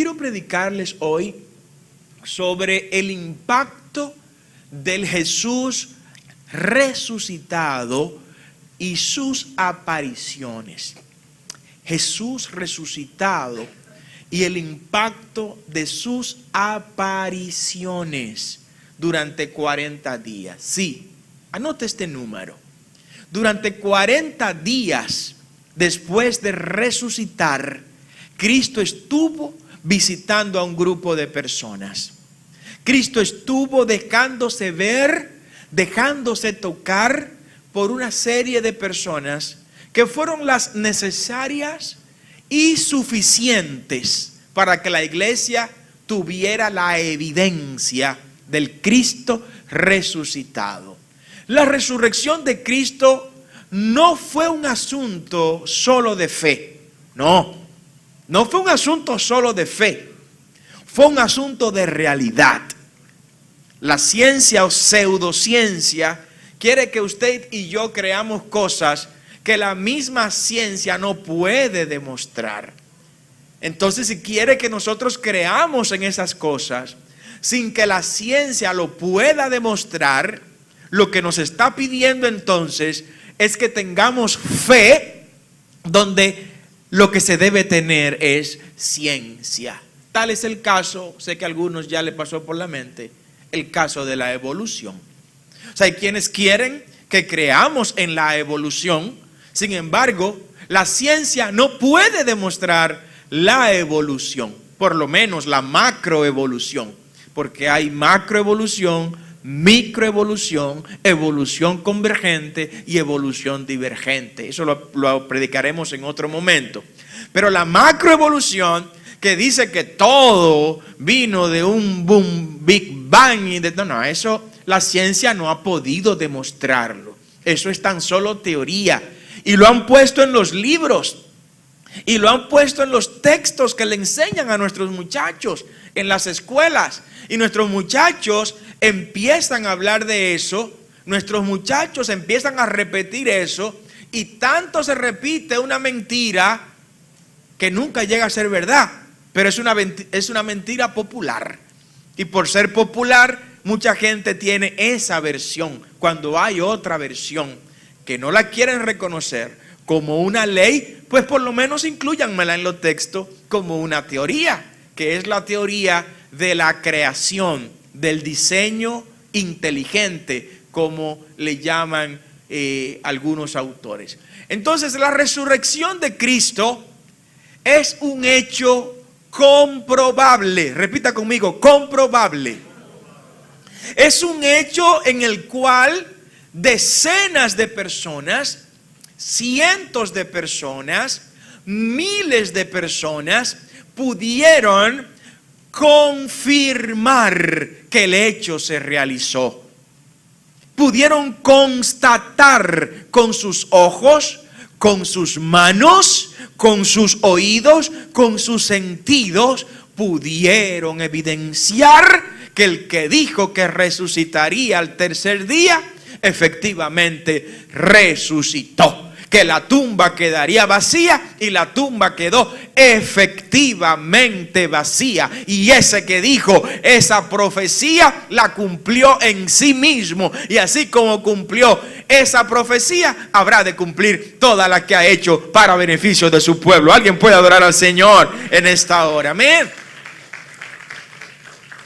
Quiero predicarles hoy sobre el impacto del Jesús resucitado y sus apariciones. Jesús resucitado y el impacto de sus apariciones durante 40 días. Sí, anote este número. Durante 40 días después de resucitar, Cristo estuvo visitando a un grupo de personas. Cristo estuvo dejándose ver, dejándose tocar por una serie de personas que fueron las necesarias y suficientes para que la iglesia tuviera la evidencia del Cristo resucitado. La resurrección de Cristo no fue un asunto solo de fe, no fue un asunto solo de fe, fue un asunto de realidad. La ciencia o pseudociencia quiere que usted y yo creamos cosas que la misma ciencia no puede demostrar. Entonces, si quiere que nosotros creamos en esas cosas sin que la ciencia lo pueda demostrar, lo que nos está pidiendo entonces es que tengamos fe donde lo que se debe tener es ciencia. Tal es el caso, sé que a algunos ya le pasó por la mente, el caso de la evolución. O sea, hay quienes quieren que creamos en la evolución, sin embargo, la ciencia no puede demostrar la evolución, por lo menos la macroevolución, porque hay macroevolución, microevolución, evolución convergente y evolución divergente. Eso lo predicaremos en otro momento. Pero la macroevolución, que dice que todo vino de un boom, Big Bang, eso la ciencia no ha podido demostrarlo. Eso es tan solo teoría. Y lo han puesto en los libros. Y lo han puesto en los textos que le enseñan a nuestros muchachos en las escuelas. Y nuestros muchachos empiezan a hablar de eso. Nuestros muchachos empiezan a repetir eso. Y tanto se repite una mentira que nunca llega a ser verdad. Pero es una mentira popular. Y por ser popular, mucha gente tiene esa versión. Cuando hay otra versión que no la quieren reconocer como una ley, pues por lo menos inclúyanmela en los textos como una teoría, que es la teoría de la creación, del diseño inteligente, como le llaman algunos autores. Entonces, la resurrección de Cristo es un hecho comprobable. Repita conmigo, comprobable. Es un hecho en el cual decenas de personas, cientos de personas, miles de personas pudieron confirmar que el hecho se realizó. Pudieron constatar con sus ojos, con sus manos, con sus oídos, con sus sentidos, pudieron evidenciar que el que dijo que resucitaría al tercer día, efectivamente resucitó. Que la tumba quedaría vacía, y la tumba quedó efectivamente vacía. Y ese que dijo esa profecía la cumplió en sí mismo. Y así como cumplió esa profecía, habrá de cumplir toda la que ha hecho para beneficio de su pueblo. Alguien puede adorar al Señor en esta hora. Amén.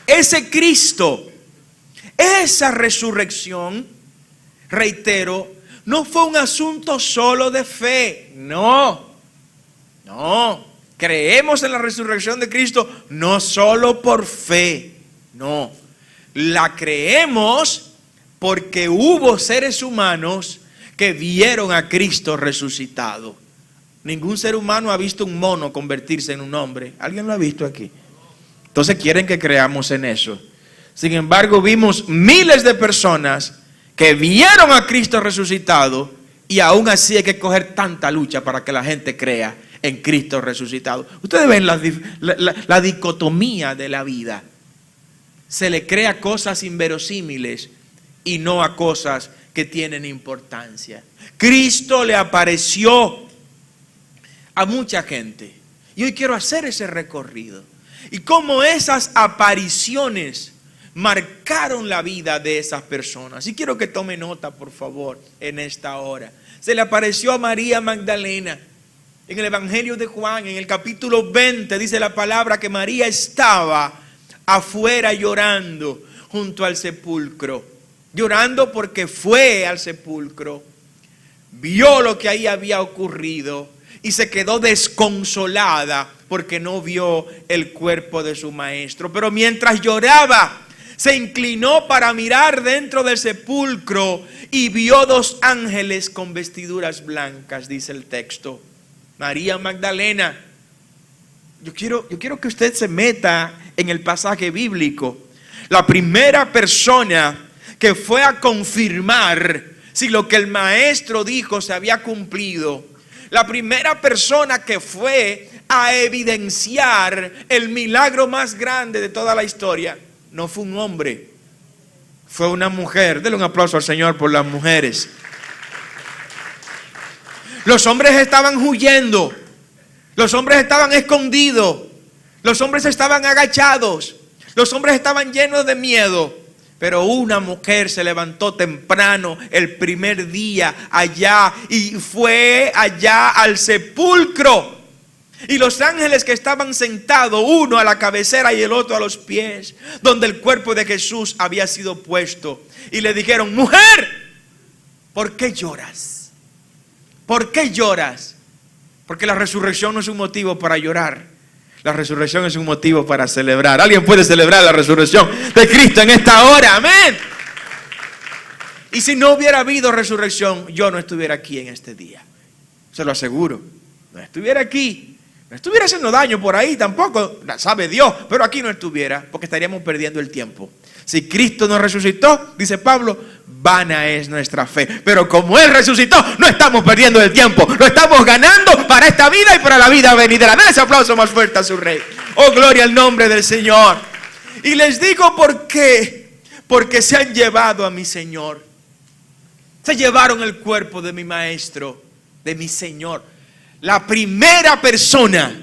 Ese Cristo, esa resurrección, reitero, no fue un asunto solo de fe. No. Creemos en la resurrección de Cristo no solo por fe. No. La creemos porque hubo seres humanos que vieron a Cristo resucitado. Ningún ser humano ha visto un mono convertirse en un hombre. ¿Alguien lo ha visto aquí? Entonces quieren que creamos en eso. Sin embargo, vimos miles de personas que vieron a Cristo resucitado, y aún así hay que coger tanta lucha para que la gente crea en Cristo resucitado. Ustedes ven la dicotomía de la vida. Se le cree a cosas inverosímiles y no a cosas que tienen importancia. Cristo le apareció a mucha gente. Y hoy quiero hacer ese recorrido. Y cómo esas apariciones marcaron la vida de esas personas. Y quiero que tome nota, por favor, en esta hora. Se le apareció a María Magdalena. En el Evangelio de Juan, en el capítulo 20, dice la palabra que María estaba afuera llorando junto al sepulcro. Llorando porque fue al sepulcro, vio lo que ahí había ocurrido y se quedó desconsolada porque no vio el cuerpo de su maestro. Pero mientras lloraba, se inclinó para mirar dentro del sepulcro y vio dos ángeles con vestiduras blancas, dice el texto. María Magdalena. Yo quiero que usted se meta en el pasaje bíblico. La primera persona que fue a confirmar si lo que el maestro dijo se había cumplido. La primera persona que fue a evidenciar el milagro más grande de toda la historia no fue un hombre, fue una mujer. Denle un aplauso al Señor por las mujeres. Los hombres estaban huyendo, los hombres estaban escondidos, los hombres estaban agachados, los hombres estaban llenos de miedo. Pero una mujer se levantó temprano el primer día allá y fue allá al sepulcro. Y los ángeles que estaban sentados, uno a la cabecera y el otro a los pies, donde el cuerpo de Jesús había sido puesto, y le dijeron: mujer, ¿por qué lloras? ¿Por qué lloras? Porque la resurrección no es un motivo para llorar. La resurrección es un motivo para celebrar. ¿Alguien puede celebrar la resurrección de Cristo en esta hora? Amén. Y si no hubiera habido resurrección, yo no estuviera aquí en este día. Se lo aseguro. No estuviera aquí. No estuviera haciendo daño por ahí tampoco. Sabe Dios. Pero aquí no estuviera, porque estaríamos perdiendo el tiempo. Si Cristo nos resucitó, dice Pablo, vana es nuestra fe. Pero como Él resucitó, no estamos perdiendo el tiempo. Lo estamos ganando para esta vida y para la vida venidera. Den ese aplauso más fuerte a su Rey. Oh, gloria al nombre del Señor. Y les digo por qué. Porque se han llevado a mi Señor. Se llevaron el cuerpo de mi Maestro, de mi Señor. La primera persona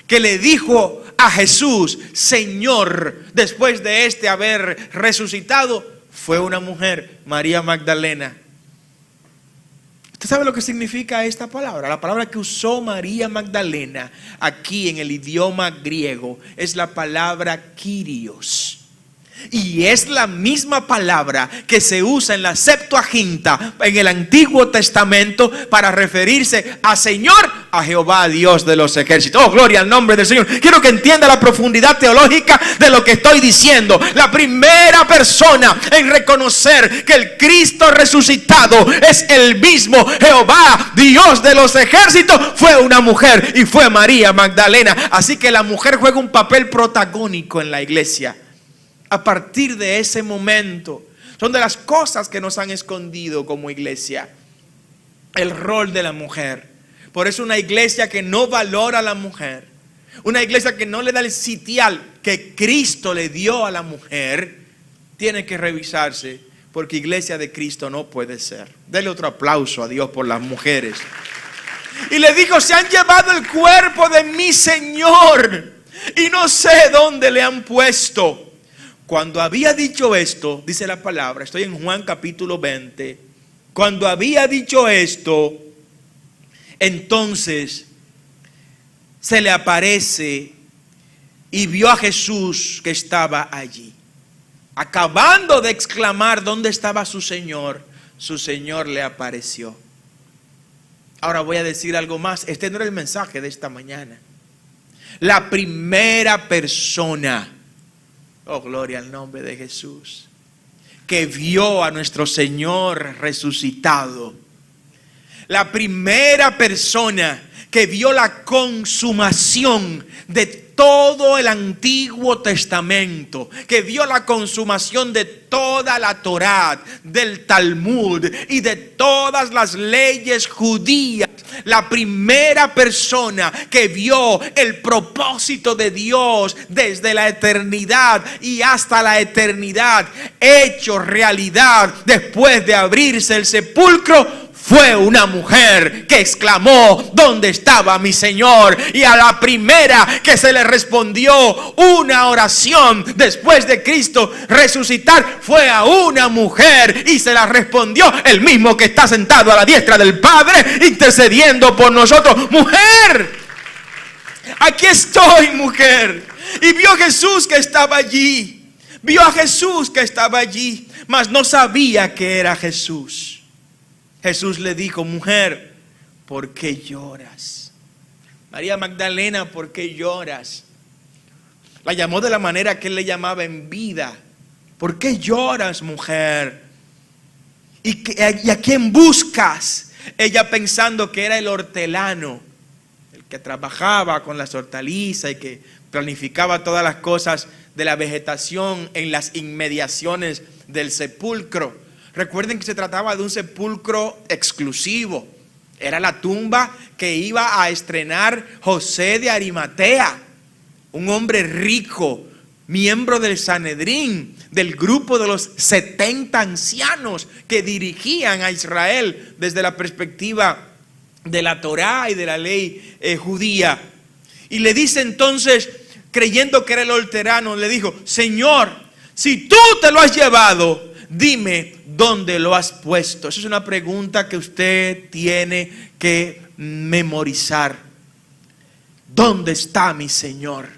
que le dijo a Jesús, Señor, después de haber resucitado, fue una mujer, María Magdalena. ¿Usted sabe lo que significa esta palabra? La palabra que usó María Magdalena aquí en el idioma griego es la palabra Kyrios. Y es la misma palabra que se usa en la Septuaginta en el Antiguo Testamento para referirse a Señor, a Jehová Dios de los ejércitos. Oh, gloria al nombre del Señor. Quiero que entienda la profundidad teológica de lo que estoy diciendo. La primera persona en reconocer que el Cristo resucitado es el mismo Jehová Dios de los ejércitos fue una mujer, y fue María Magdalena. Así que la mujer juega un papel protagónico en la iglesia. A partir de ese momento, son de las cosas que nos han escondido como iglesia, el rol de la mujer. Por eso una iglesia que no valora a la mujer, una iglesia que no le da el sitial que Cristo le dio a la mujer, tiene que revisarse, porque iglesia de Cristo no puede ser. Dele otro aplauso a Dios por las mujeres. Y le dijo: se han llevado el cuerpo de mi Señor y no sé dónde le han puesto. Cuando había dicho esto, dice la palabra, estoy en Juan capítulo 20, cuando había dicho esto, entonces se le aparece y vio a Jesús que estaba allí. Acabando de exclamar dónde estaba su Señor le apareció. Ahora voy a decir algo más. Este no era el mensaje de esta mañana. La primera persona, oh, gloria al nombre de Jesús, que vio a nuestro Señor resucitado. La primera persona que vio la consumación de todo el Antiguo Testamento, que vio la consumación de toda la Torá, del Talmud y de todas las leyes judías. La primera persona que vio el propósito de Dios desde la eternidad y hasta la eternidad hecho realidad después de abrirse el sepulcro fue una mujer que exclamó: ¿dónde estaba mi Señor? Y a la primera que se le respondió una oración después de Cristo resucitar fue a una mujer, y se la respondió el mismo que está sentado a la diestra del Padre intercediendo por nosotros. Mujer, aquí estoy, mujer. Y vio Jesús que estaba allí. Vio a Jesús que estaba allí, mas no sabía que era Jesús. Jesús le dijo: mujer, ¿por qué lloras? María Magdalena, ¿por qué lloras? La llamó de la manera que él le llamaba en vida. ¿Por qué lloras, mujer? ¿Y a quién buscas? Ella pensando que era el hortelano, el que trabajaba con las hortalizas y que planificaba todas las cosas de la vegetación en las inmediaciones del sepulcro. Recuerden que se trataba de un sepulcro exclusivo. Era la tumba que iba a estrenar José de Arimatea, un hombre rico, miembro del Sanedrín, del grupo de los 70 ancianos que dirigían a Israel desde la perspectiva de la Torá y de la ley judía. Y le dice entonces, creyendo que era el hortelano, le dijo: Señor, si tú te lo has llevado, dime dónde lo has puesto. Esa es una pregunta que usted tiene que memorizar. ¿Dónde está mi Señor?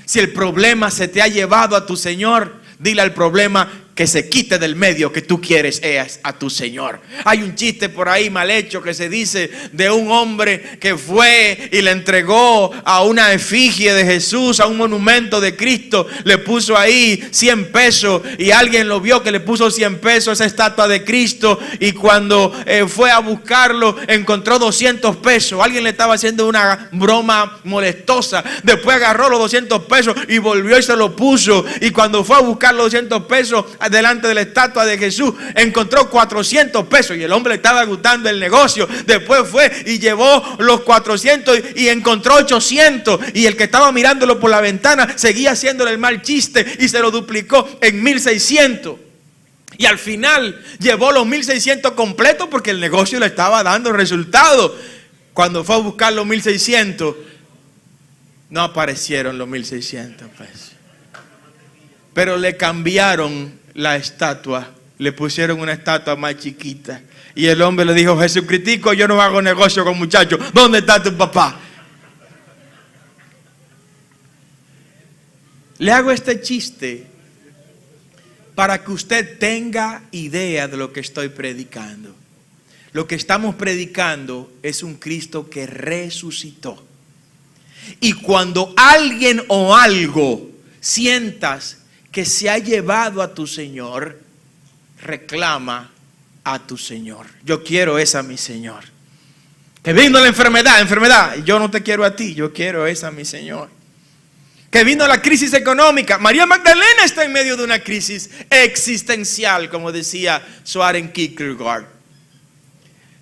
Si el problema se te ha llevado a tu Señor, dile al problema que se quite del medio, que tú quieres es a tu Señor. Hay un chiste por ahí mal hecho que se dice de un hombre que fue y le entregó a una efigie de Jesús, a un monumento de Cristo, le puso ahí 100 pesos y alguien lo vio que le puso 100 pesos a esa estatua de Cristo, y cuando fue a buscarlo encontró 200 pesos. Alguien le estaba haciendo una broma molestosa. Después agarró los 200 pesos y volvió y se lo puso, y cuando fue a buscar los 200 pesos delante de la estatua de Jesús encontró 400 pesos, y el hombre le estaba gustando el negocio. Después fue y llevó los 400 y encontró 800, y el que estaba mirándolo por la ventana seguía haciéndole el mal chiste y se lo duplicó en 1600. Y al final llevó los 1600 completos porque el negocio le estaba dando resultado. Cuando fue a buscar los 1600, no aparecieron los 1600 pesos, pero le cambiaron la estatua, le pusieron una estatua más chiquita. Y el hombre le dijo: Jesucristico, yo no hago negocio con muchachos. ¿Dónde está tu papá? Le hago este chiste para que usted tenga idea de lo que estoy predicando. Lo que estamos predicando es un Cristo que resucitó. Y cuando alguien o algo sientas que se ha llevado a tu Señor, reclama a tu Señor. Yo quiero esa a mi Señor. Que vino la enfermedad, yo no te quiero a ti, yo quiero esa a mi Señor. Que vino la crisis económica. María Magdalena está en medio de una crisis existencial, como decía Søren Kierkegaard.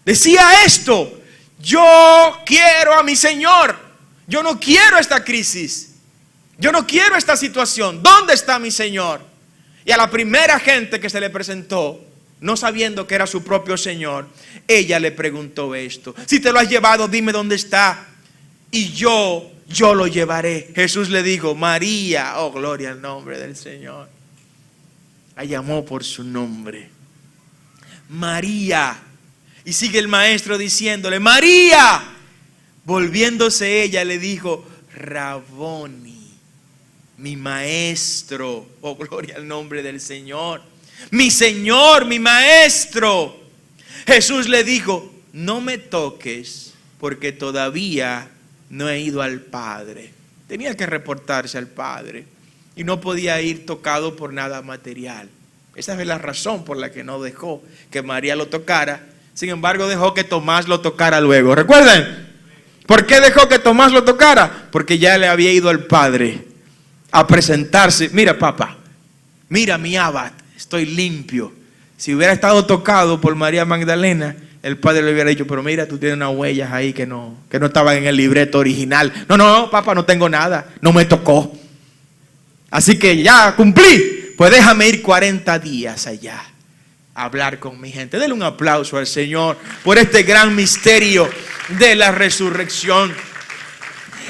Decía esto: yo quiero a mi Señor, yo no quiero esta crisis. Yo no quiero esta situación. ¿Dónde está mi Señor? Y a la primera gente que se le presentó, no sabiendo que era su propio Señor, ella le preguntó esto: si te lo has llevado, dime dónde está, y yo lo llevaré. Jesús le dijo: María. Oh, gloria al nombre del Señor. La llamó por su nombre: María. Y sigue el maestro diciéndole: María. Volviéndose ella le dijo: Raboni, mi maestro. Oh, gloria al nombre del Señor. Mi Señor, mi maestro. Jesús le dijo: no me toques, porque todavía no he ido al Padre. Tenía que reportarse al Padre y no podía ir tocado por nada material. Esa es la razón por la que no dejó que María lo tocara. Sin embargo, dejó que Tomás lo tocara luego. ¿Recuerdan? ¿Por qué dejó que Tomás lo tocara? Porque ya le había ido al Padre a presentarse. Mira, papá, mira mi abad, estoy limpio. Si hubiera estado tocado por María Magdalena, el Padre le hubiera dicho: pero mira, tú tienes unas huellas ahí que no estaban en el libreto original. No, papá, no tengo nada, no me tocó. Así que ya cumplí, pues déjame ir 40 días allá hablar con mi gente. Denle un aplauso al Señor por este gran misterio de la resurrección.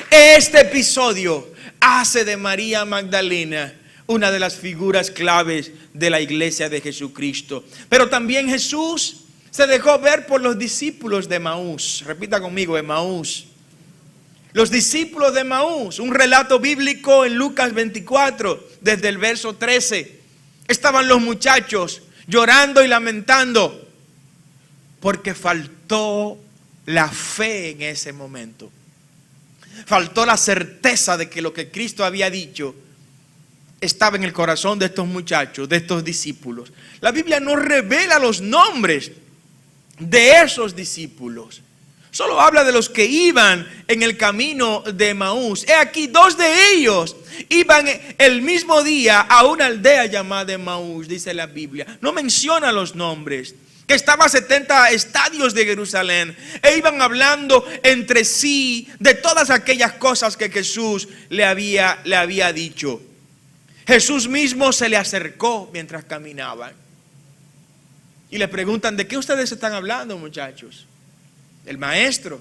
Este episodio hace de María Magdalena una de las figuras claves de la iglesia de Jesucristo. Pero también Jesús se dejó ver por los discípulos de Emaús. Repita conmigo, Emaús. Los discípulos de Emaús, un relato bíblico en Lucas 24, desde el verso 13. Estaban los muchachos llorando y lamentando porque faltó la fe en ese momento. Faltó la certeza de que lo que Cristo había dicho estaba en el corazón de estos muchachos, de estos discípulos. La Biblia no revela los nombres de esos discípulos. Solo habla de los que iban en el camino de Emaús. He aquí, 2 de ellos iban el mismo día a una aldea llamada Emaús, dice la Biblia. No menciona los nombres. Que estaba a 70 estadios de Jerusalén. E iban hablando entre sí de todas aquellas cosas que Jesús le había dicho. Jesús mismo se le acercó mientras caminaban. Y le preguntan, ¿de qué ustedes están hablando, muchachos? El maestro.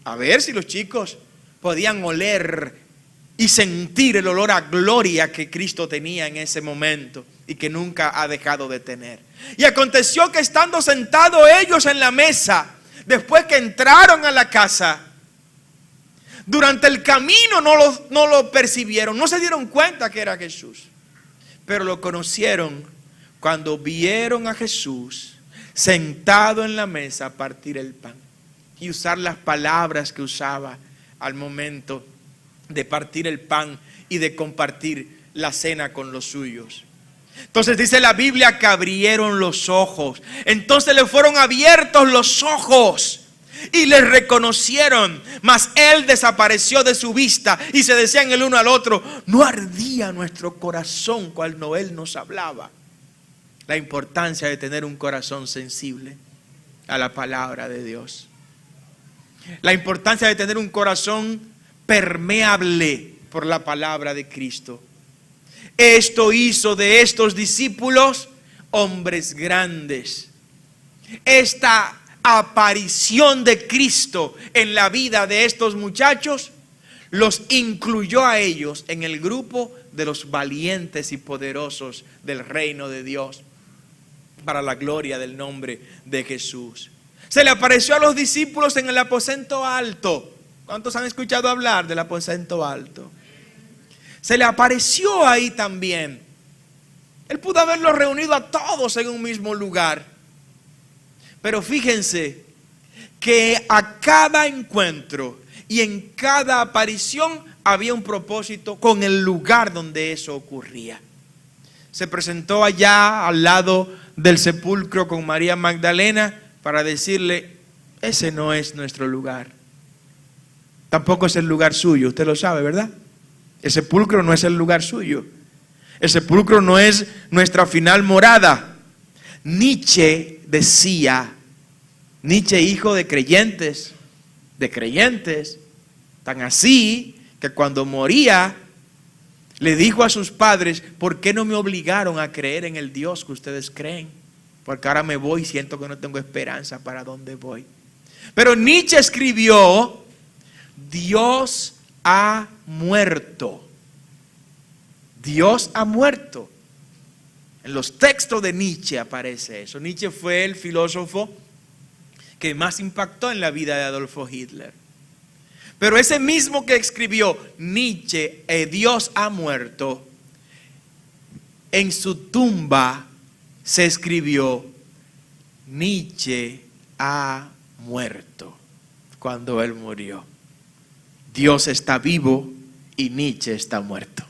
A ver si los chicos podían oler y sentir el olor a gloria que Cristo tenía en ese momento y que nunca ha dejado de tener. Y aconteció que estando sentados ellos en la mesa, después que entraron a la casa, durante el camino no lo percibieron, no se dieron cuenta que era Jesús, pero lo conocieron cuando vieron a Jesús sentado en la mesa a partir el pan y usar las palabras que usaba al momento de partir el pan y de compartir la cena con los suyos. Entonces dice la Biblia que abrieron los ojos. Entonces le fueron abiertos los ojos y le reconocieron. Mas él desapareció de su vista y se decían el uno al otro, ¿no ardía nuestro corazón cuando él nos hablaba? La importancia de tener un corazón sensible a la palabra de Dios. La importancia de tener un corazón permeable por la palabra de Cristo. Esto hizo de estos discípulos hombres grandes. Esta aparición de Cristo en la vida de estos muchachos los incluyó a ellos en el grupo de los valientes y poderosos del reino de Dios, para la gloria del nombre de Jesús. Se le apareció a los discípulos en el aposento alto. ¿Cuántos han escuchado hablar del aposento alto? Se le apareció ahí también. Él pudo haberlos reunido a todos en un mismo lugar. Pero fíjense que a cada encuentro y en cada aparición había un propósito con el lugar donde eso ocurría. Se presentó allá al lado del sepulcro con María Magdalena para decirle, ese no es nuestro lugar. Tampoco es el lugar suyo, usted lo sabe, ¿verdad? El sepulcro no es el lugar suyo. El sepulcro no es nuestra final morada. Nietzsche decía, Nietzsche hijo de creyentes, tan así que cuando moría le dijo a sus padres, ¿por qué no me obligaron a creer en el Dios que ustedes creen? Porque ahora me voy y siento que no tengo esperanza para dónde voy. Pero Nietzsche escribió, Dios ha muerto. Dios ha muerto. En los textos de Nietzsche aparece eso. Nietzsche fue el filósofo que más impactó en la vida de Adolfo Hitler. Pero ese mismo que escribió Nietzsche, Dios ha muerto, en su tumba se escribió, Nietzsche ha muerto, cuando él murió. Dios está vivo y Nietzsche está muerto.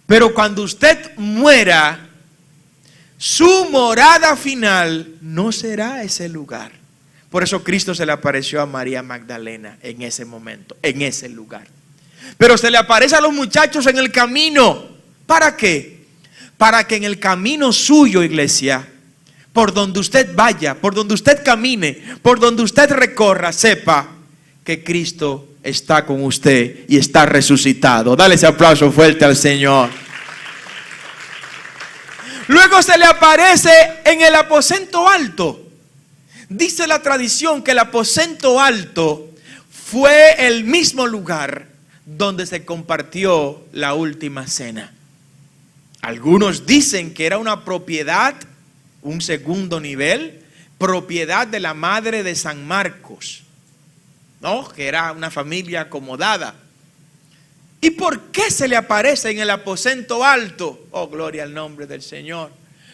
Pero cuando usted muera, su morada final no será ese lugar. Por eso Cristo se le apareció a María Magdalena en ese momento, en ese lugar. Pero se le aparece a los muchachos en el camino. ¿Para qué? Para que en el camino suyo, iglesia, por donde usted vaya, por donde usted camine, por donde usted recorra, sepa que Cristo está con usted y está resucitado. Dale ese aplauso fuerte al Señor. Luego se le aparece en el aposento alto. Dice la tradición que el aposento alto fue el mismo lugar donde se compartió la última cena. Algunos dicen que era una propiedad, un segundo nivel, propiedad de la madre de San Marcos, ¿no? Que era una familia acomodada. ¿Y por qué se le aparece en el aposento alto? Oh, gloria al nombre del Señor.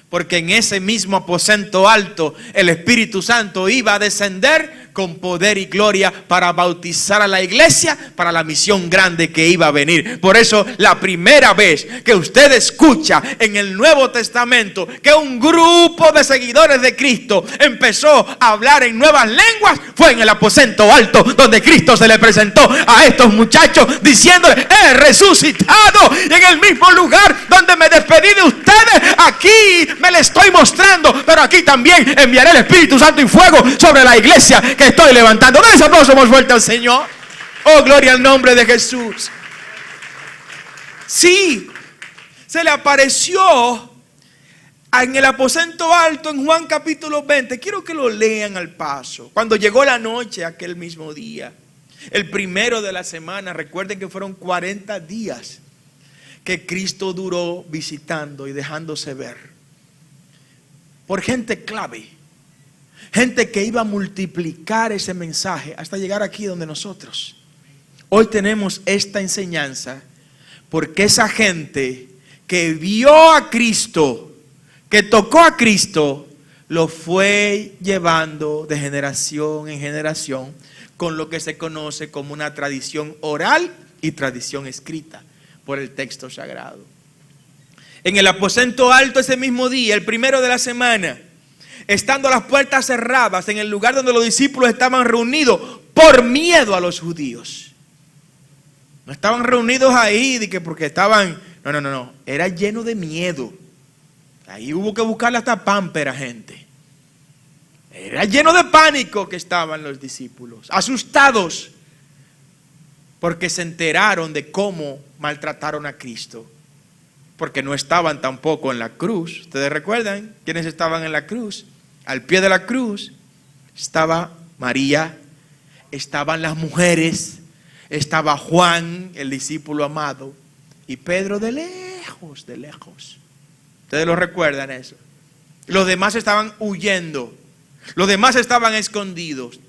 Porque en ese mismo aposento alto el Espíritu Santo iba a descender con poder y gloria para bautizar a la iglesia para la misión grande que iba a venir. Por eso la primera vez que usted escucha en el Nuevo Testamento que un grupo de seguidores de Cristo empezó a hablar en nuevas lenguas fue en el aposento alto, donde Cristo se le presentó a estos muchachos diciéndole: he resucitado, y en el mismo lugar donde me despedí de ustedes, aquí me le estoy mostrando, pero aquí también enviaré el Espíritu Santo y fuego sobre la iglesia que estoy levantando. Denle ese aplauso más fuerte al Señor. Oh, gloria al nombre de Jesús. Sí, se le apareció en el aposento alto en Juan capítulo 20. Quiero que lo lean al paso. Cuando llegó la noche aquel mismo día, el primero de la semana, recuerden que fueron 40 días que Cristo duró visitando y dejándose ver por gente clave, gente que iba a multiplicar ese mensaje hasta llegar aquí donde nosotros hoy tenemos esta enseñanza, porque esa gente que vio a Cristo, que tocó a Cristo, lo fue llevando de generación en generación con lo que se conoce como una tradición oral y tradición escrita por el texto sagrado. En el aposento alto ese mismo día, el primero de la semana, estando las puertas cerradas en el lugar donde los discípulos estaban reunidos por miedo a los judíos. No estaban reunidos ahí porque estaban, no, era lleno de miedo. Ahí hubo que buscarle hasta pámpera, gente. Era lleno de pánico que estaban los discípulos, asustados, porque se enteraron de cómo maltrataron a Cristo. Porque no estaban tampoco en la cruz. ¿Ustedes recuerdan quiénes estaban en la cruz? Al pie de la cruz estaba María, estaban las mujeres, estaba Juan, el discípulo amado, y Pedro de lejos, de lejos. ¿Ustedes lo recuerdan eso? Los demás estaban huyendo, los demás estaban escondidos.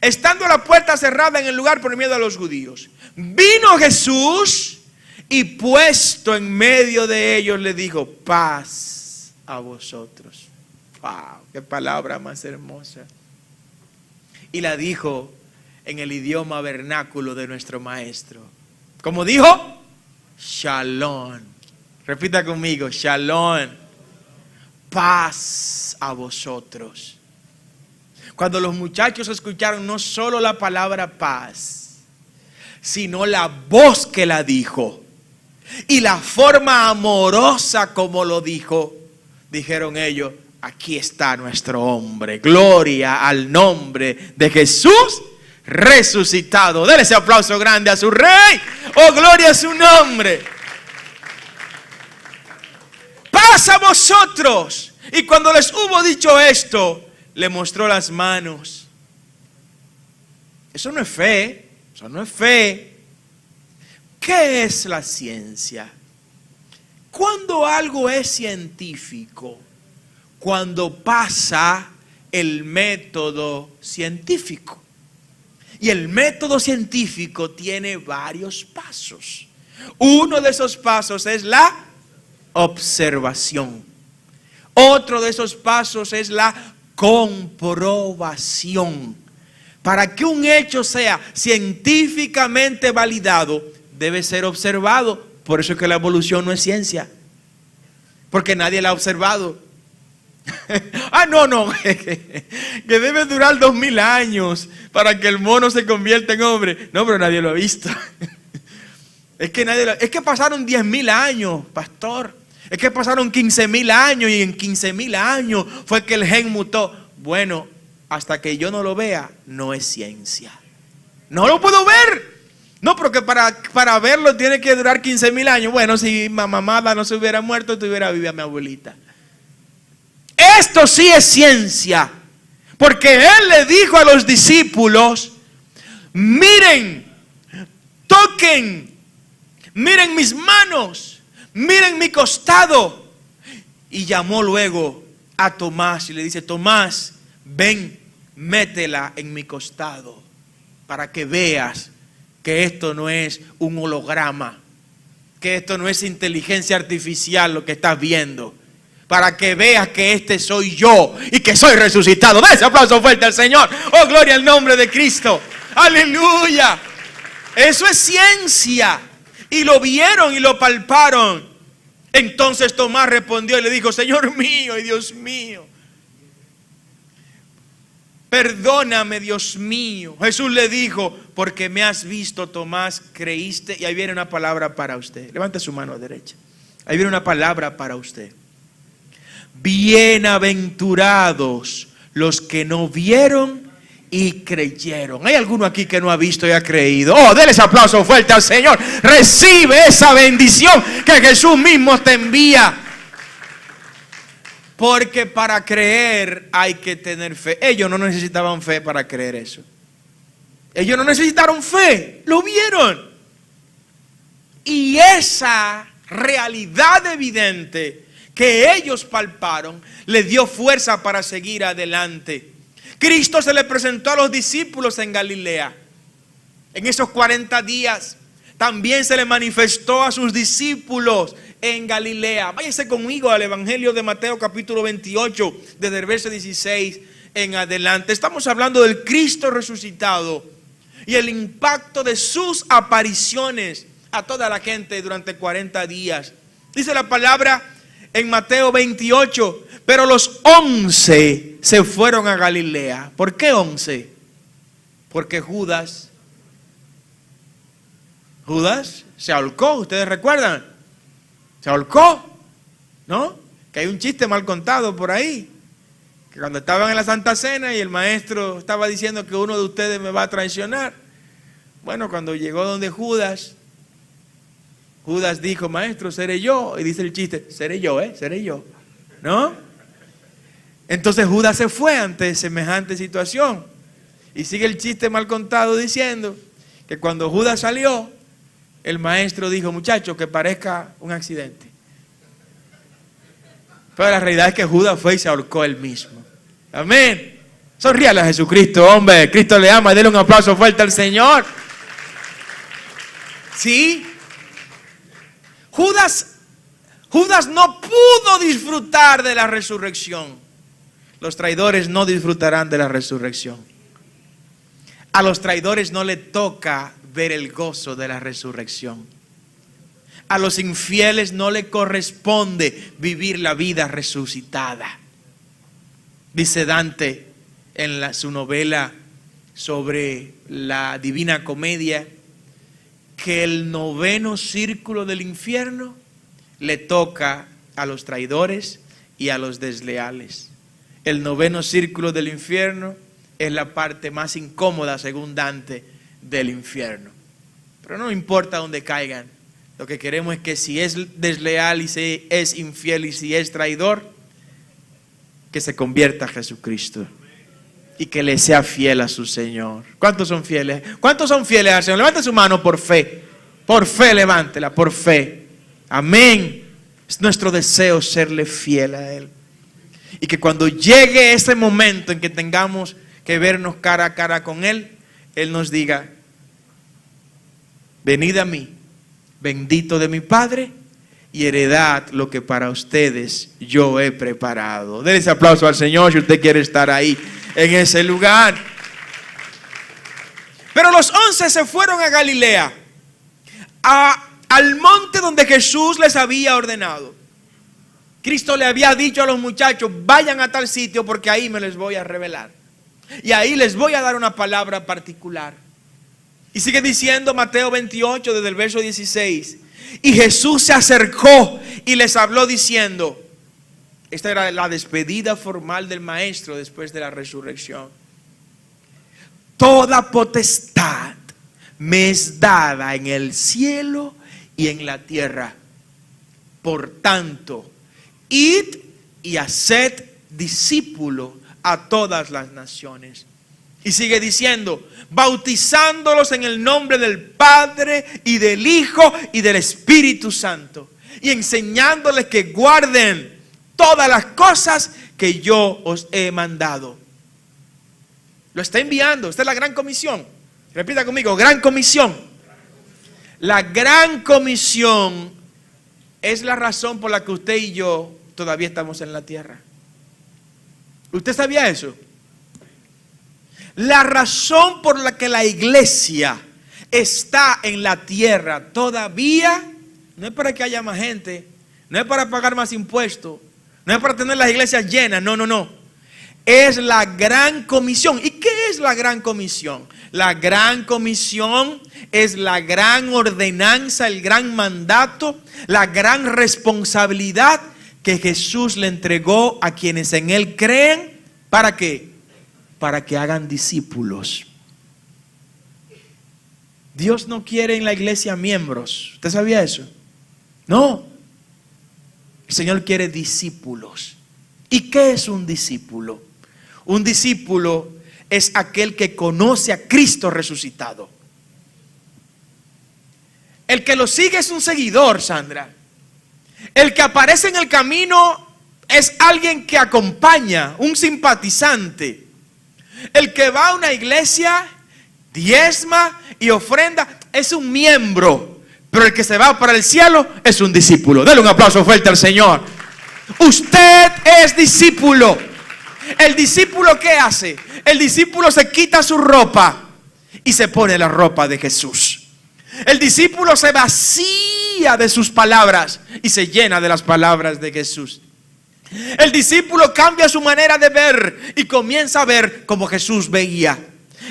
Estando la puerta cerrada en el lugar por miedo a los judíos, vino Jesús y puesto en medio de ellos le dijo: paz a vosotros. ¡Wow! ¡Qué palabra más hermosa! Y la dijo en el idioma vernáculo de nuestro maestro. ¿Cómo dijo? Shalom. Repita conmigo: Shalom. Paz a vosotros. Cuando los muchachos escucharon no solo la palabra paz, sino la voz que la dijo y la forma amorosa como lo dijo, dijeron ellos: aquí está nuestro hombre. Gloria al nombre de Jesús resucitado. Denle ese aplauso grande a su rey. Oh, gloria a su nombre. Paz a vosotros. Y cuando les hubo dicho esto, le mostró las manos. Eso no es fe. Eso no es fe. ¿Qué es la ciencia? Cuando algo es científico, cuando pasa el método científico. Y el método científico tiene varios pasos. Uno de esos pasos es la observación. Otro de esos pasos es la comprobación. Para que un hecho sea científicamente validado, debe ser observado. Por eso es que la evolución no es ciencia, porque nadie la ha observado. No, que debe durar 2000 años para que el mono se convierta en hombre. No, pero nadie lo ha visto. Es que pasaron 10.000 años, pastor. Es que pasaron 15.000 años y en 15.000 años fue que el gen mutó. Bueno, hasta que yo no lo vea, no es ciencia. No lo puedo ver. No, porque para verlo tiene que durar 15.000 años. Bueno, si mamá no se hubiera muerto, estuviera viva mi abuelita. Esto sí es ciencia. Porque Él le dijo a los discípulos: miren, toquen, miren mis manos, miren mi costado. Y llamó luego a Tomás y le dice: Tomás, ven, métela en mi costado, para que veas que esto no es un holograma, que esto no es inteligencia artificial lo que estás viendo, para que veas que este soy yo y que soy resucitado. Da ese aplauso fuerte al Señor. Oh, gloria al nombre de Cristo. Aleluya. Eso es ciencia. Y lo vieron y lo palparon. Entonces Tomás respondió y le dijo: Señor mío y Dios mío, perdóname, Dios mío. Jesús le dijo: porque me has visto, Tomás, creíste. Y ahí viene una palabra para usted. Levante su mano derecha. Ahí viene una palabra para usted. Bienaventurados los que no vieron y creyeron. ¿Hay alguno aquí que no ha visto y ha creído? Oh, denle ese aplauso fuerte al Señor. Recibe esa bendición que Jesús mismo te envía. Porque para creer hay que tener fe. Ellos no necesitaban fe para creer eso. Ellos no necesitaron fe, lo vieron. Y esa realidad evidente que ellos palparon les dio fuerza para seguir adelante. Cristo se le presentó a los discípulos en Galilea. En esos 40 días también se le manifestó a sus discípulos en Galilea. Váyase conmigo al Evangelio de Mateo capítulo 28, desde el verso 16 en adelante. Estamos hablando del Cristo resucitado y el impacto de sus apariciones a toda la gente durante 40 días. Dice la palabra en Mateo 28, pero los 11 se fueron a Galilea. ¿Por qué 11? Porque Judas se ahorcó, ¿ustedes recuerdan? Se ahorcó, ¿no? Que hay un chiste mal contado por ahí, que cuando estaban en la Santa Cena y el maestro estaba diciendo que uno de ustedes me va a traicionar. Bueno, cuando llegó donde Judas dijo: maestro, seré yo. Y dice el chiste: seré yo, seré yo, ¿no? Entonces Judas se fue ante semejante situación. Y sigue el chiste mal contado diciendo que cuando Judas salió, el maestro dijo: muchachos, que parezca un accidente. Pero la realidad es que Judas fue y se ahorcó él mismo. Amén. Sonríale a Jesucristo, hombre. Cristo le ama. Dele un aplauso fuerte al Señor. ¿Sí? Judas no pudo disfrutar de la resurrección. Los traidores no disfrutarán de la resurrección. A los traidores no le toca ver el gozo de la resurrección. A los infieles no le corresponde vivir la vida resucitada. Dice Dante en su novela sobre la Divina Comedia que el noveno círculo del infierno le toca a los traidores y a los desleales. El noveno círculo del infierno es la parte más incómoda, según Dante, del infierno. Pero no importa dónde caigan. Lo que queremos es que si es desleal y si es infiel y si es traidor, que se convierta a Jesucristo y que le sea fiel a su Señor. ¿Cuántos son fieles? ¿Cuántos son fieles al Señor? Levante su mano por fe. Por fe, levántela, por fe. Amén. Es nuestro deseo serle fiel a Él. Y que cuando llegue ese momento en que tengamos que vernos cara a cara con Él, Él nos diga: venid a mí, bendito de mi Padre, y heredad lo que para ustedes yo he preparado. Denle ese aplauso al Señor si usted quiere estar ahí, en ese lugar. Pero los 11 se fueron a Galilea, al monte donde Jesús les había ordenado. Cristo le había dicho a los muchachos: vayan a tal sitio porque ahí me les voy a revelar. Y ahí les voy a dar una palabra particular. Y sigue diciendo Mateo 28 desde el verso 16. Y Jesús se acercó y les habló diciendo, esta era la despedida formal del maestro después de la resurrección: toda potestad me es dada en el cielo y en la tierra. Por tanto, id y haced discípulo a todas las naciones. Y sigue diciendo, bautizándolos en el nombre del Padre y del Hijo y del Espíritu Santo, y enseñándoles que guarden todas las cosas que yo os he mandado. Lo está enviando. Esta es la gran comisión. Repita conmigo, gran comisión. La gran comisión es la razón por la que usted y yo todavía estamos en la tierra. ¿Usted sabía eso? La razón por la que la iglesia está en la tierra todavía no es para que haya más gente, no es para pagar más impuestos, no es para tener las iglesias llenas, no. Es la gran comisión. ¿Y qué es la gran comisión? La gran comisión es la gran ordenanza, el gran mandato, la gran responsabilidad que Jesús le entregó a quienes en Él creen. ¿Para qué? Para que hagan discípulos. Dios no quiere en la iglesia miembros. ¿Usted sabía eso? No. El Señor quiere discípulos. ¿Y qué es un discípulo? Un discípulo es aquel que conoce a Cristo resucitado. El que lo sigue es un seguidor, Sandra. El que aparece en el camino es alguien que acompaña, un simpatizante. El que va a una iglesia, diezma y ofrenda, es un miembro. Pero el que se va para el cielo es un discípulo. Dale un aplauso fuerte al Señor. Usted es discípulo. ¿El discípulo qué hace? El discípulo se quita su ropa y se pone la ropa de Jesús. El discípulo se vacía de sus palabras y se llena de las palabras de Jesús. El discípulo cambia su manera de ver y comienza a ver como Jesús veía.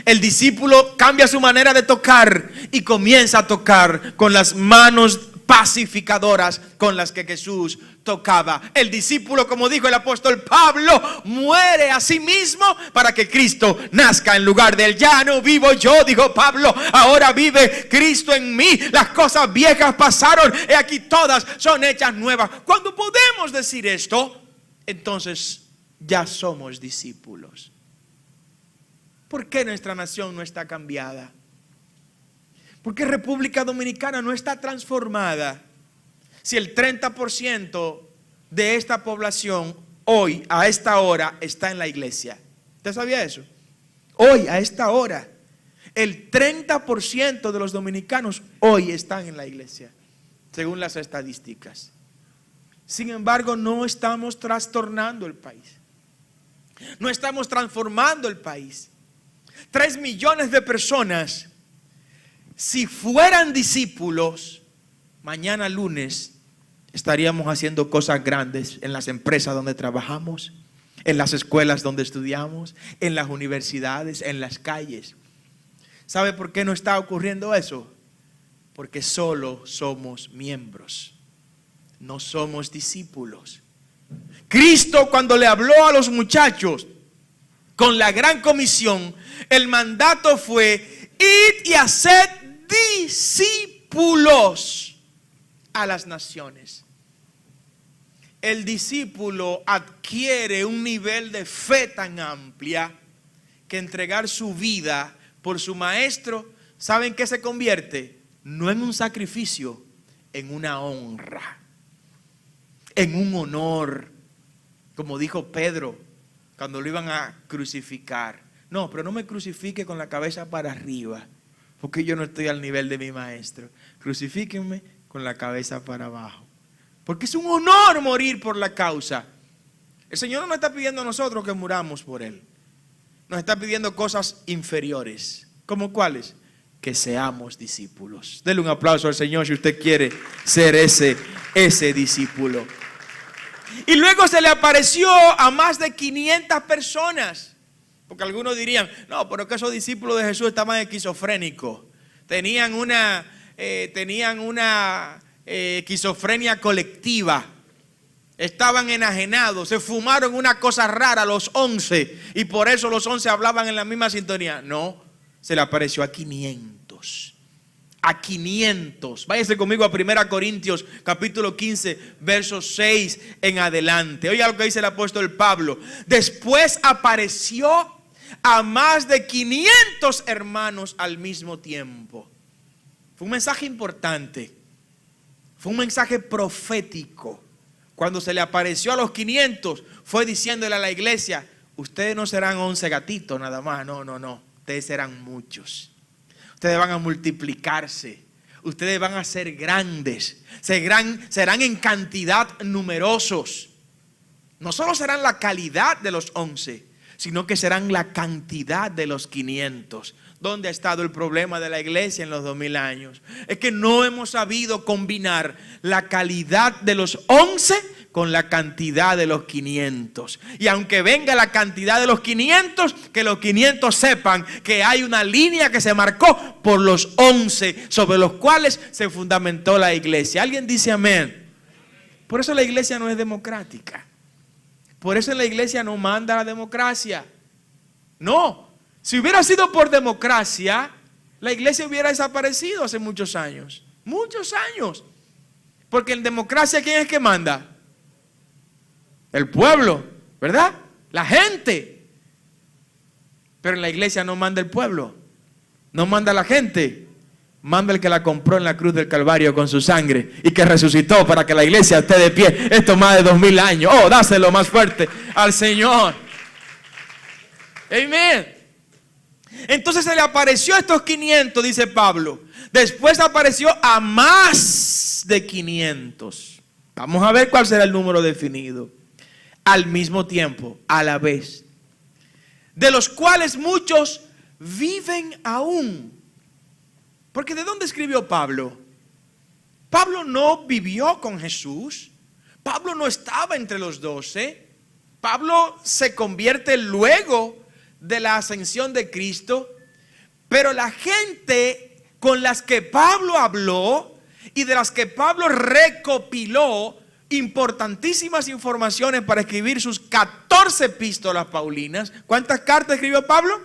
El discípulo cambia su manera de tocar y comienza a tocar con las manos pacificadoras con las que Jesús tocaba. El discípulo, como dijo el apóstol Pablo, muere a sí mismo para que Cristo nazca en lugar de él. Ya no vivo yo, dijo Pablo, ahora vive Cristo en mí. Las cosas viejas pasaron, y aquí todas son hechas nuevas. Cuando podemos decir esto, entonces ya somos discípulos. ¿Por qué nuestra nación no está cambiada? ¿Por qué República Dominicana no está transformada? Si el 30% de esta población hoy, a esta hora, está en la iglesia. ¿Usted sabía eso? Hoy, a esta hora, el 30% de los dominicanos hoy están en la iglesia, según las estadísticas. Sin embargo, no estamos trastornando el país. No estamos transformando el país. 3 millones de personas, si fueran discípulos, mañana lunes estaríamos haciendo cosas grandes en las empresas donde trabajamos, en las escuelas donde estudiamos, en las universidades, en las calles. ¿Sabe por qué no está ocurriendo eso? Porque solo somos miembros, no somos discípulos. Cristo, cuando le habló a los muchachos con la gran comisión, el mandato fue: id y haced discípulos a las naciones. El discípulo adquiere un nivel de fe tan amplia que entregar su vida por su maestro, ¿saben qué se convierte? No en un sacrificio, en una honra, en un honor, como dijo Pedro cuando lo iban a crucificar. No, pero no me crucifique con la cabeza para arriba, porque yo no estoy al nivel de mi maestro. Crucifíquenme con la cabeza para abajo, porque es un honor morir por la causa. El Señor no nos está pidiendo a nosotros que muramos por Él. Nos está pidiendo cosas inferiores. ¿Cómo cuáles? Que seamos discípulos. Dele un aplauso al Señor si usted quiere ser ese discípulo. Y luego se le apareció a más de 500 personas. Porque algunos dirían: no, pero que esos discípulos de Jesús estaban esquizofrénicos. Tenían una esquizofrenia colectiva. Estaban enajenados, se fumaron una cosa rara los 11 y por eso los 11 hablaban en la misma sintonía. No, se le apareció a 500. a 500. Váyase conmigo a 1 Corintios capítulo 15, versos 6 en adelante. Oiga lo que dice el apóstol Pablo. Después apareció a más de 500 hermanos al mismo tiempo. Fue un mensaje importante. Fue un mensaje profético. Cuando se le apareció a los 500, fue diciéndole a la iglesia: ustedes no serán 11 gatitos nada más, no. Ustedes serán muchos. Ustedes van a multiplicarse. Ustedes van a ser grandes. Serán en cantidad numerosos. No solo serán la calidad de los 11, sino que serán la cantidad de los 500. ¿Dónde ha estado el problema de la iglesia en los 2000 años? Es que no hemos sabido combinar la calidad de los 11 con la cantidad de los 500. Y aunque venga la cantidad de los 500, que los 500 sepan que hay una línea que se marcó por los 11 sobre los cuales se fundamentó la iglesia. ¿Alguien dice amén? Por eso la iglesia no es democrática. Por eso en la iglesia no manda la democracia. No. Si hubiera sido por democracia, la iglesia hubiera desaparecido hace muchos años. Muchos años. Porque en democracia, ¿quién es que manda? El pueblo, ¿verdad? La gente. Pero en la iglesia no manda el pueblo. No manda la gente. Manda el que la compró en la cruz del Calvario con su sangre y que resucitó para que la iglesia esté de pie. Esto más de 2000 años. Oh, dáselo más fuerte al Señor. Amén. Entonces se le apareció a estos 500, dice Pablo. Después apareció a más de 500. Vamos a ver cuál será el número definido. Al mismo tiempo, a la vez. De los cuales muchos viven aún. Porque ¿de dónde escribió Pablo? Pablo no vivió con Jesús. Pablo no estaba entre los 12. Pablo se convierte luego de la ascensión de Cristo. Pero la gente con las que Pablo habló y de las que Pablo recopiló importantísimas informaciones para escribir sus 14 epístolas paulinas. ¿Cuántas cartas escribió Pablo?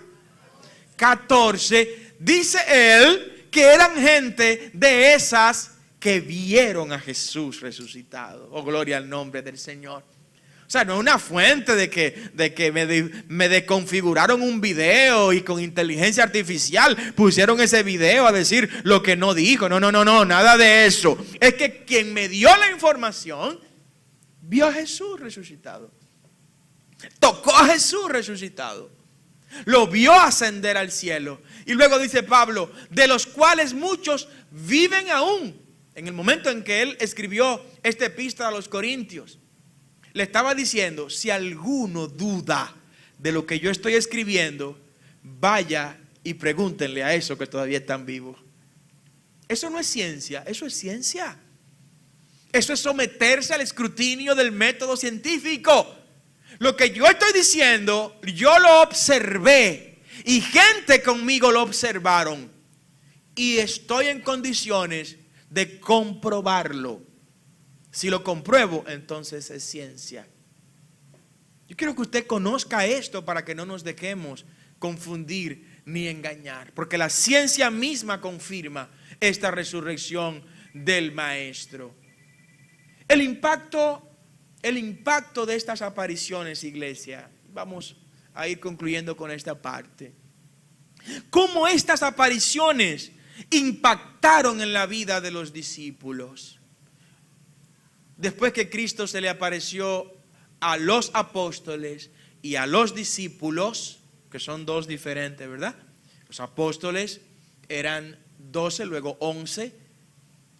14. Dice él que eran gente de esas que vieron a Jesús resucitado. Oh, gloria al nombre del Señor. O sea, no es una fuente de que me desconfiguraron un video y con inteligencia artificial pusieron ese video a decir lo que no dijo. No, nada de eso. Es que quien me dio la información vio a Jesús resucitado. Tocó a Jesús resucitado. Lo vio ascender al cielo. Y luego dice Pablo, de los cuales muchos viven aún. En el momento en que él escribió esta epístola a los Corintios, le estaba diciendo: si alguno duda de lo que yo estoy escribiendo, vaya y pregúntenle a esos que todavía están vivos. Eso no es ciencia, eso es ciencia. Eso es someterse al escrutinio del método científico. Lo que yo estoy diciendo, yo lo observé y gente conmigo lo observaron. Y estoy en condiciones de comprobarlo. Si lo compruebo, entonces es ciencia. Yo quiero que usted conozca esto para que no nos dejemos confundir ni engañar. Porque la ciencia misma confirma esta resurrección del Maestro. El impacto de estas apariciones, iglesia. Vamos a ir concluyendo con esta parte. ¿Cómo estas apariciones impactaron en la vida de los discípulos? Después que Cristo se le apareció a los apóstoles y a los discípulos, que son dos diferentes, ¿verdad? Los apóstoles eran 12, luego 11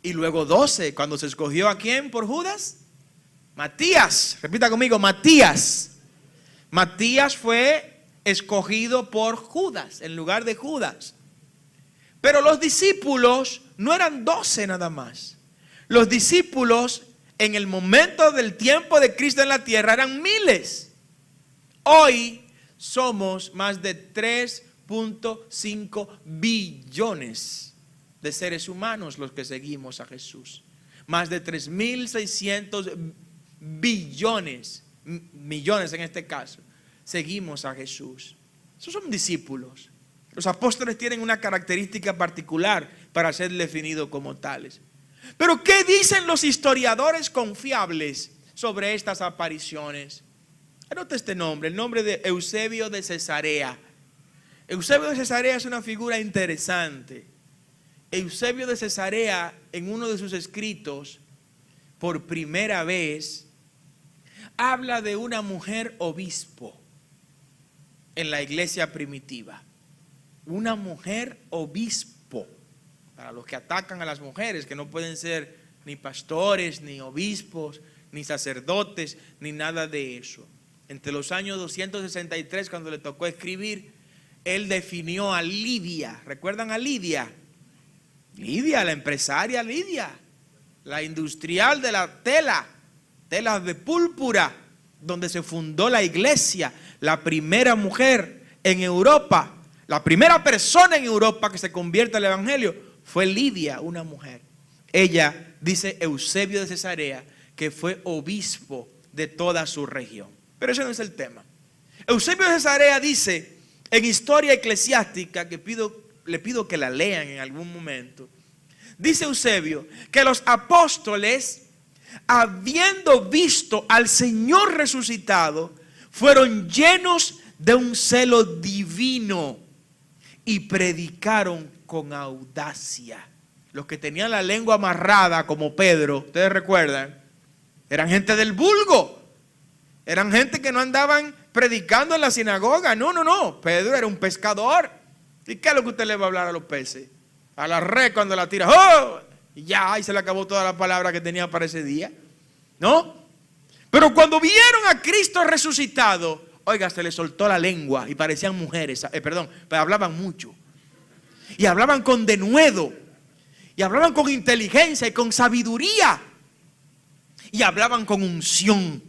y luego 12. Cuando se escogió, ¿a quién por Judas? Matías. Repita conmigo, Matías. Matías fue escogido por Judas en lugar de Judas. Pero los discípulos no eran 12 nada más. Los discípulos en el momento del tiempo de Cristo en la tierra eran miles. Hoy somos más de 3.5 billones de seres humanos los que seguimos a Jesús. Más de 3.600 billones, millones en este caso, seguimos a Jesús. Esos son discípulos. Los apóstoles tienen una característica particular para ser definidos como tales. Pero ¿qué dicen los historiadores confiables sobre estas apariciones? Anota este nombre, el nombre de Eusebio de Cesarea. Eusebio de Cesarea es una figura interesante. Eusebio de Cesarea, en uno de sus escritos, por primera vez, habla de una mujer obispo en la iglesia primitiva. Una mujer obispo. Para los que atacan a las mujeres, que no pueden ser ni pastores, ni obispos, ni sacerdotes, ni nada de eso. Entre los años 263, cuando le tocó escribir, él definió a Lidia. ¿Recuerdan a Lidia? Lidia, la empresaria Lidia, la industrial de la telas de púrpura, donde se fundó la iglesia, la primera mujer en Europa, la primera persona en Europa que se convierte al evangelio, fue Lidia, una mujer. Ella, dice Eusebio de Cesarea, que fue obispo de toda su región. Pero ese no es el tema. Eusebio de Cesarea dice en Historia Eclesiástica, que le pido que la lean en algún momento. Dice Eusebio que los apóstoles, habiendo visto al Señor resucitado, fueron llenos de un celo divino y predicaron con audacia. Los que tenían la lengua amarrada, como Pedro, ustedes recuerdan, eran gente del vulgo. Eran gente que no andaban predicando en la sinagoga. No. Pedro era un pescador. ¿Y qué es lo que usted le va a hablar a los peces? A la red cuando la tira. ¡Oh! Y ya, ahí se le acabó toda la palabra que tenía para ese día. ¿No? Pero cuando vieron a Cristo resucitado, oiga, se le soltó la lengua y parecían mujeres. Pero hablaban mucho. Y hablaban con denuedo. Y hablaban con inteligencia y con sabiduría. Y hablaban con unción.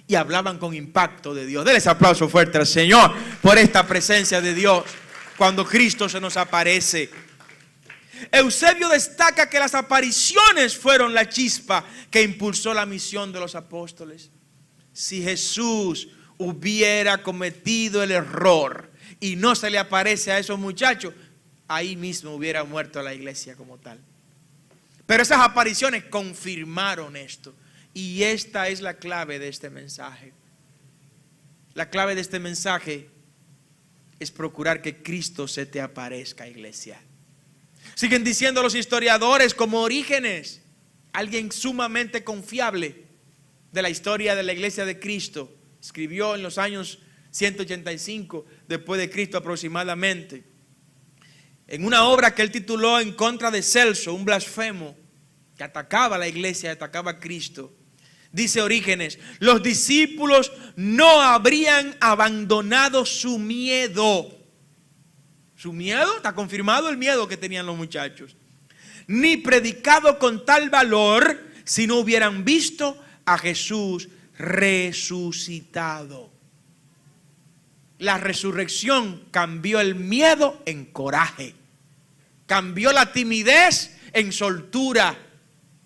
Y hablaban con impacto de Dios. Denle ese aplauso fuerte al Señor por esta presencia de Dios cuando Cristo se nos aparece. Eusebio destaca que las apariciones fueron la chispa que impulsó la misión de los apóstoles. Si Jesús hubiera cometido el error y no se le aparece a esos muchachos, ahí mismo hubiera muerto la iglesia como tal. Pero esas apariciones confirmaron esto. Y esta es la clave de este mensaje. La clave de este mensaje es procurar que Cristo se te aparezca, iglesia. Siguen diciendo los historiadores, como Orígenes, alguien sumamente confiable de la historia de la iglesia de Cristo, escribió en los años 185 después de Cristo aproximadamente, en una obra que él tituló En contra de Celso, un blasfemo que atacaba a la iglesia, atacaba a Cristo. Dice Orígenes, los discípulos no habrían abandonado su miedo. Su miedo, está confirmado el miedo que tenían los muchachos. Ni predicado con tal valor si no hubieran visto a Jesús resucitado. La resurrección cambió el miedo en coraje. Cambió la timidez en soltura.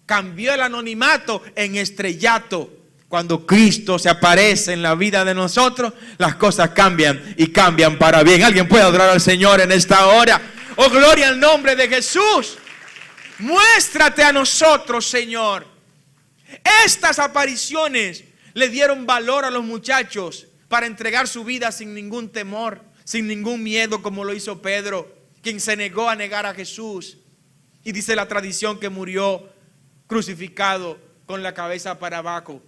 Cambió el anonimato en estrellato. Cuando Cristo se aparece en la vida de nosotros, las cosas cambian y cambian para bien. ¿Alguien puede adorar al Señor en esta hora? Oh, gloria al nombre de Jesús. Muéstrate a nosotros, Señor. Estas apariciones le dieron valor a los muchachos para entregar su vida sin ningún temor, sin ningún miedo, como lo hizo Pedro, quien se negó a negar a Jesús. Y dice la tradición que murió crucificado con la cabeza para abajo.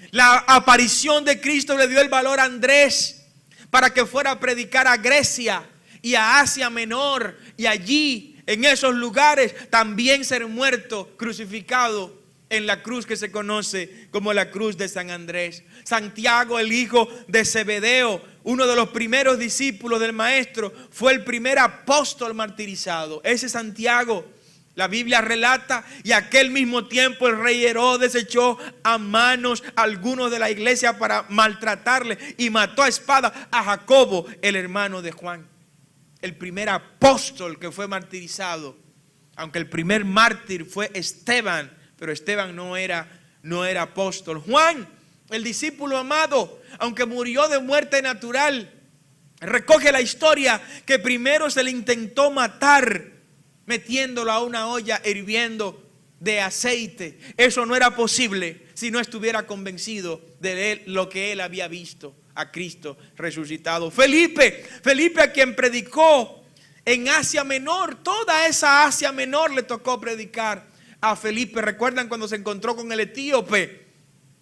La aparición de Cristo le dio el valor a Andrés para que fuera a predicar a Grecia y a Asia Menor, y allí en esos lugares también ser muerto, crucificado en la cruz que se conoce como la cruz de San Andrés. Santiago, el hijo de Zebedeo, uno de los primeros discípulos del maestro, fue el primer apóstol martirizado. Ese Santiago, la Biblia relata, y aquel mismo tiempo el rey Herodes echó a manos a algunos de la iglesia para maltratarle y mató a espada a Jacobo, el hermano de Juan. El primer apóstol que fue martirizado, aunque el primer mártir fue Esteban, pero Esteban no era apóstol. Juan, el discípulo amado, aunque murió de muerte natural, recoge la historia que primero se le intentó matar metiéndolo a una olla hirviendo de aceite. Eso no era posible si no estuviera convencido de él, lo que él había visto a Cristo resucitado. Felipe a quien predicó en Asia Menor, toda esa Asia Menor le tocó predicar a Felipe. ¿Recuerdan cuando se encontró con el etíope?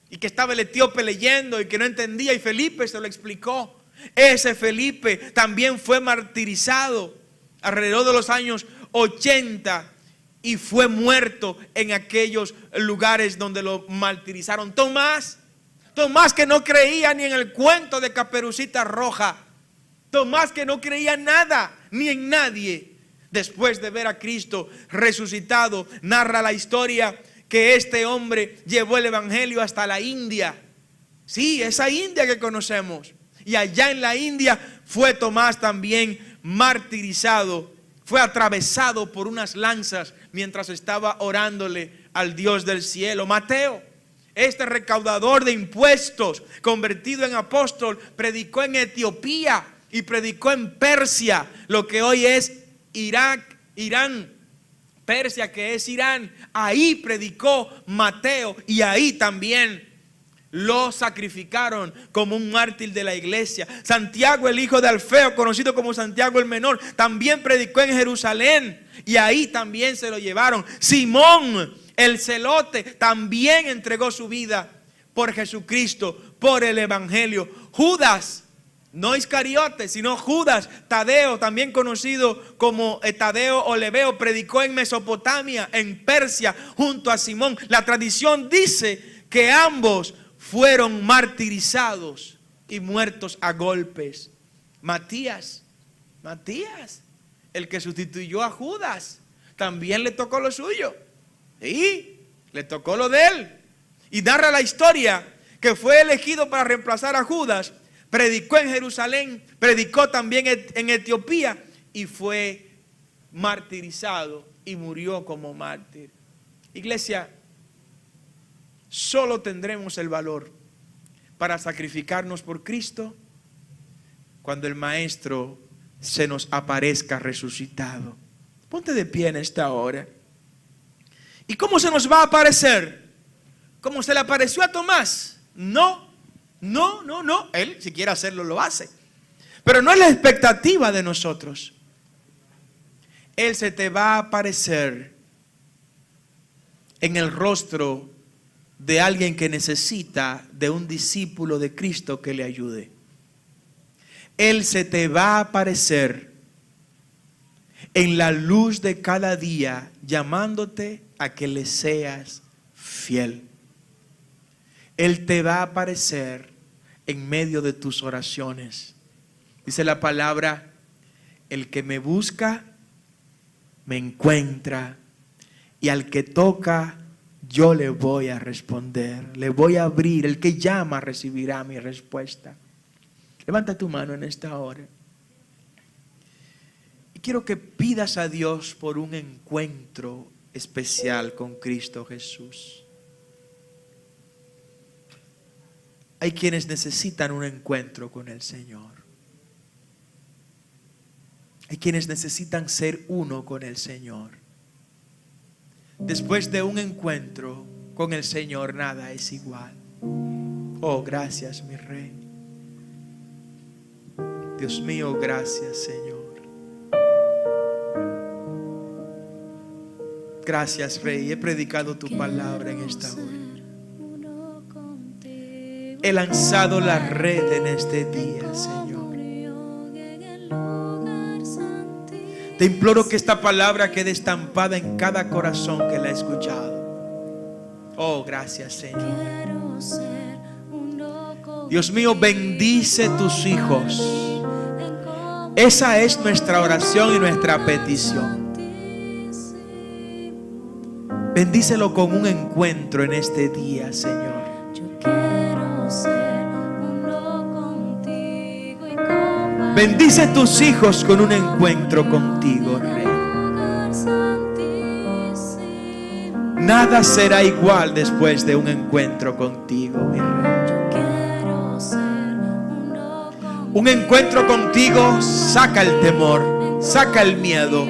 Y que estaba el etíope leyendo y que no entendía, y Felipe se lo explicó. Ese Felipe también fue martirizado alrededor de los años 80 y fue muerto en aquellos lugares donde lo martirizaron. Tomás que no creía ni en el cuento de Caperucita Roja. Tomás que no creía nada ni en nadie. Después de ver a Cristo resucitado, narra la historia que este hombre llevó el evangelio hasta la India. Sí, esa India que conocemos. Y allá en la India fue Tomás también martirizado. Fue atravesado por unas lanzas mientras estaba orándole al Dios del cielo. Mateo, este recaudador de impuestos, convertido en apóstol, predicó en Etiopía y predicó en Persia, lo que hoy es Irán. Persia, que es Irán. Ahí predicó Mateo y ahí también lo sacrificaron como un mártir de la iglesia. Santiago, el hijo de Alfeo, conocido como Santiago el Menor, también predicó en Jerusalén y ahí también se lo llevaron. Simón, el celote, también entregó su vida por Jesucristo, por el evangelio. Judas, no Iscariote, sino Judas, Tadeo, también conocido como Tadeo o Lebeo, predicó en Mesopotamia, en Persia, junto a Simón. La tradición dice que ambos fueron martirizados y muertos a golpes. Matías, el que sustituyó a Judas, también le tocó lo suyo. Sí, le tocó lo de él. Y narra la historia que fue elegido para reemplazar a Judas. Predicó en Jerusalén, predicó también en Etiopía y fue martirizado y murió como mártir. Iglesia, solo tendremos el valor para sacrificarnos por Cristo cuando el Maestro se nos aparezca resucitado. Ponte de pie en esta hora. ¿Y cómo se nos va a aparecer? ¿Cómo se le apareció a Tomás? No. Él, si quiere hacerlo, lo hace. Pero no es la expectativa de nosotros. Él se te va a aparecer en el rostro de alguien que necesita de un discípulo de Cristo que le ayude. Él se te va a aparecer en la luz de cada día, llamándote a que le seas fiel. Él te va a aparecer en medio de tus oraciones. Dice la palabra, el que me busca, me encuentra, y al que toca, yo le voy a responder, le voy a abrir. El que llama recibirá mi respuesta. Levanta tu mano en esta hora. Y quiero que pidas a Dios por un encuentro especial con Cristo Jesús. Hay quienes necesitan un encuentro con el Señor. Hay quienes necesitan ser uno con el Señor. Después de un encuentro con el Señor, nada es igual. Oh, gracias, mi Rey. Dios mío, gracias, Señor. Gracias, Rey. He predicado tu palabra en esta hora. He lanzado la red en este día, Señor. Te imploro que esta palabra quede estampada en cada corazón que la ha escuchado. Oh, gracias, Señor. Dios mío, bendice tus hijos. Esa es nuestra oración y nuestra petición. Bendícelo con un encuentro en este día, Señor. Bendice tus hijos con un encuentro contigo, Rey. Nada será igual después de un encuentro contigo, mi Rey. Un encuentro contigo saca el temor, saca el miedo.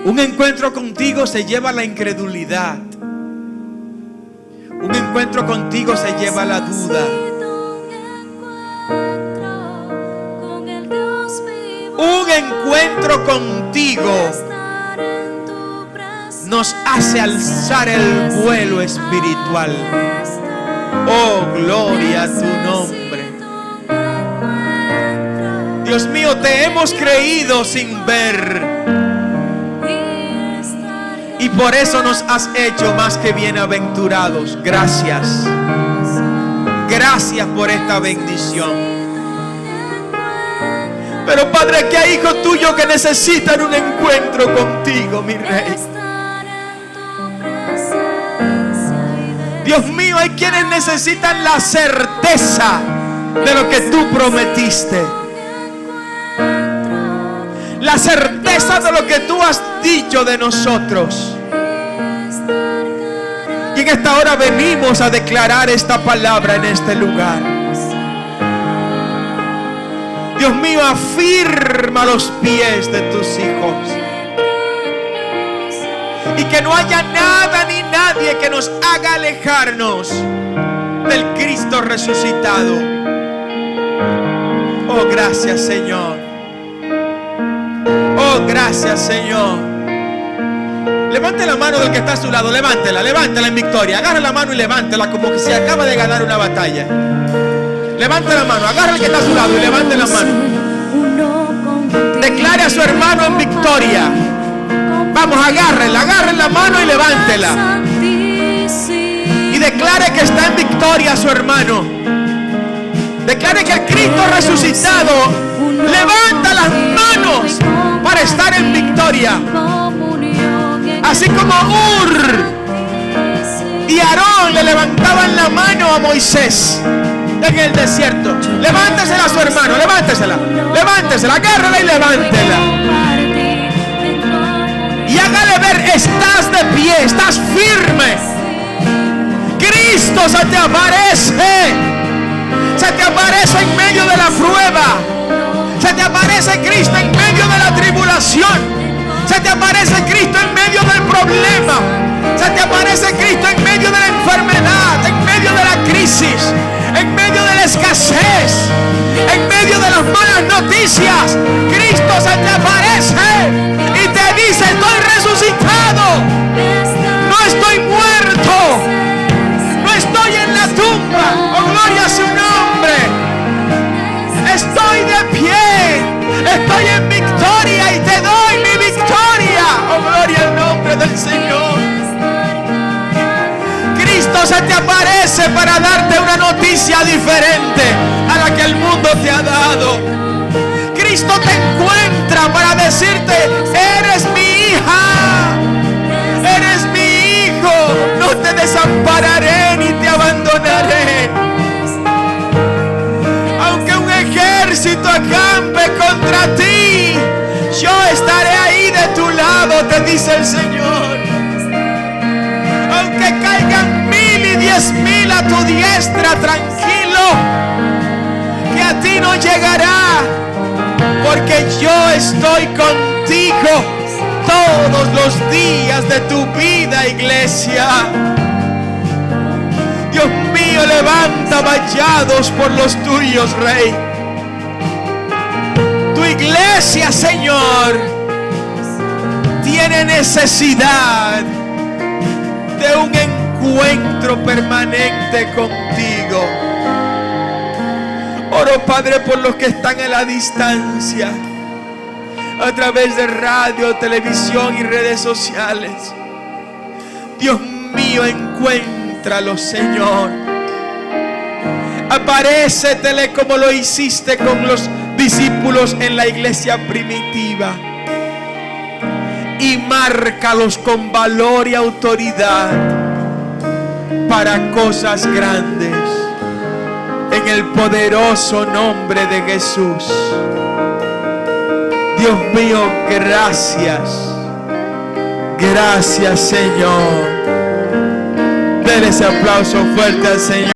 Un encuentro contigo se lleva la incredulidad. Un encuentro contigo se lleva la duda. Un encuentro contigo nos hace alzar el vuelo espiritual. Oh, gloria a tu nombre. Dios mío, te hemos creído sin ver. Y por eso nos has hecho más que bienaventurados. Gracias. Gracias por esta bendición. Pero Padre, aquí hay hijos tuyos que necesitan un encuentro contigo, mi Rey. Dios mío, hay quienes necesitan la certeza de lo que tú prometiste. La certeza de lo que tú has dicho de nosotros. Y en esta hora venimos a declarar esta palabra en este lugar. Dios mío, afirma los pies de tus hijos. Y que no haya nada ni nadie que nos haga alejarnos del Cristo resucitado. Oh, gracias, Señor. Oh, gracias, Señor. Levante la mano del que está a su lado. Levántela en victoria. Agarra la mano y levántela como que se acaba de ganar una batalla. Levante la mano, agarra al que está a su lado y levante la mano. Declare a su hermano en victoria. Vamos, agarre la mano y levántela. Y declare que está en victoria a su hermano. Declare que el Cristo resucitado levanta las manos para estar en victoria. Así como Ur y Aarón le levantaban la mano a Moisés en el desierto. Levántesela a su hermano, levántesela, agárrala y levántela. Y hágale ver, estás de pie, estás firme. Cristo se te aparece en medio de la prueba. Se te aparece Cristo en medio de la tribulación. Se te aparece Cristo en medio del problema. Se te aparece Cristo en medio de la enfermedad, en medio de la crisis, en medio de la escasez, en medio de las malas noticias. Cristo se te aparece y te dice: estoy resucitado, no estoy muerto, no estoy en la tumba. Oh, gloria a su nombre. Estoy de pie, estoy en victoria y te doy mi victoria. Oh, gloria al nombre del Señor. Cristo se te aparece para darte una noticia diferente a la que el mundo te ha dado. Cristo te encuentra para decirte: eres mi hija, eres mi hijo, no te desampararé ni te abandonaré. Aunque un ejército acampe contra ti, yo estaré ahí de tu lado, te dice el Señor. Aunque caigan 1000 y 10,000 a tu diestra, tranquilo, que a ti no llegará, porque yo estoy contigo todos los días de tu vida, iglesia. Dios mío, levanta vallados por los tuyos, Rey. Tu iglesia, Señor, tiene necesidad de un encuentro permanente contigo. Oro, Padre, por los que están a la distancia, a través de radio, televisión y redes sociales. Dios mío, encuéntralos, Señor. Aparécetele como lo hiciste con los discípulos en la iglesia primitiva. Y márcalos con valor y autoridad para cosas grandes. En el poderoso nombre de Jesús. Dios mío, gracias. Gracias, Señor. Denle ese aplauso fuerte al Señor.